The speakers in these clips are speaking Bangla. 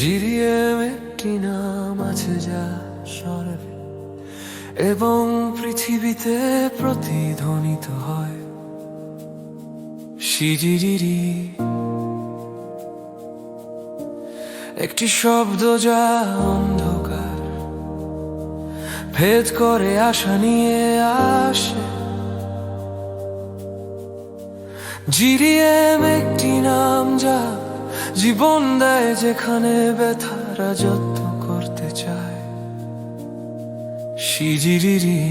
জিরিয়েম একটি নাম আছে যা স্বর্গে এবং পৃথিবীতে প্রতিধ্বনিত হয়। শিজিরিরি, একটি শব্দ যা অন্ধকার ভেদ করে আশা নিয়ে আসে। জিরিয়েম একটি নাম যা জীবন দেয় যেখানে ব্যথা রাজত্ব করতে চায়। শিজিরিরি,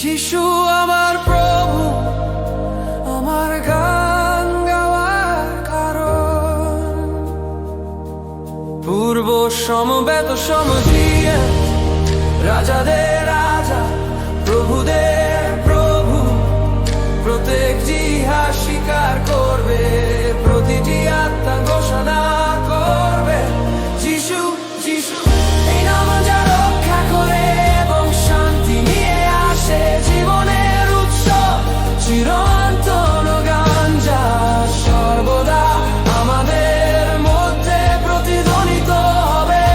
যিশু আমার প্রভু, আমার গান গাওয়ার কারণ। পূর্ব সমবেত সমধিয়ে, রাজাদের রাজা, প্রভুদের প্রভু। প্রত্যেক জিহ্বা স্বীকার করবে, প্রতিটি আত্মা ঘোষণা করবে, যিশু যিশু। এই নাম যা রক্ষা করে এবং শান্তি নিয়ে আসে, জীবনের উৎস, চিরন্তন গান যা সর্বদা আমাদের মধ্যে প্রতিধ্বনিত হবে।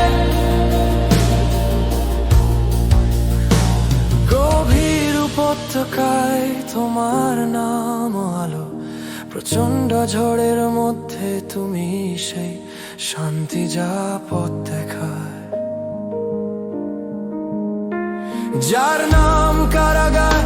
গভীর উপত্যকায় তোমার নাম আলো, প্রচন্ড ঝড়ের মধ্যে তুমি সেই শান্তি যা পথ দেখায়। যার নাম কারাগার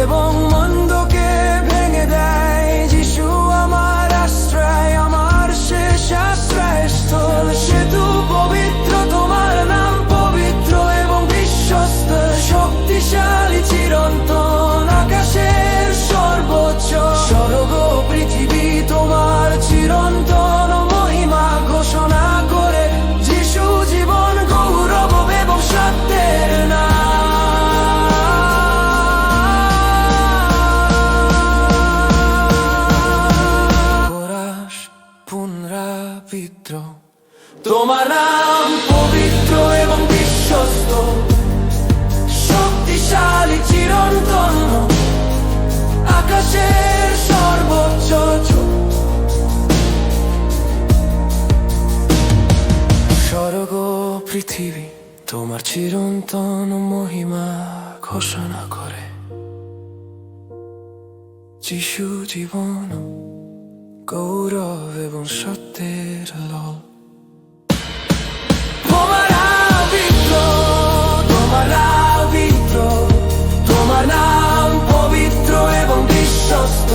এবং মন্দকে ভেঙে দেয়, যিশু আমার আশ্রয়, আমার শেষ আশ্রয়স্থল। সেতু পবিত্র, তোমার নাম পবিত্র এবং বিশ্বস্ত, শক্তিশালী, চিরন্তন, আকাশের সর্বোচ্চ। স্বর্গ পৃথিবী তোমার চিরন্তন মহিমা ঘোষণা করে, যিশু জীবন, গৌরব এবং সত্যের নাম। পুনরাবৃত্ত, তোমার নাম পবিত্র এবং বিশ্বস্ত, শক্তিশালী, চিরন্তন, আকাশের সর্বোচ্চ। স্বর্গ পৃথিবী তোমার চিরন্তন মহিমা ঘোষণা করে, যিশু জীবন, গৌরব এবং সত্যের আলো। তোমার নাম পবিত্র, তোমার নাম পবিত্র, তোমার নাম পবিত্র এবং বিশ্বস্ত,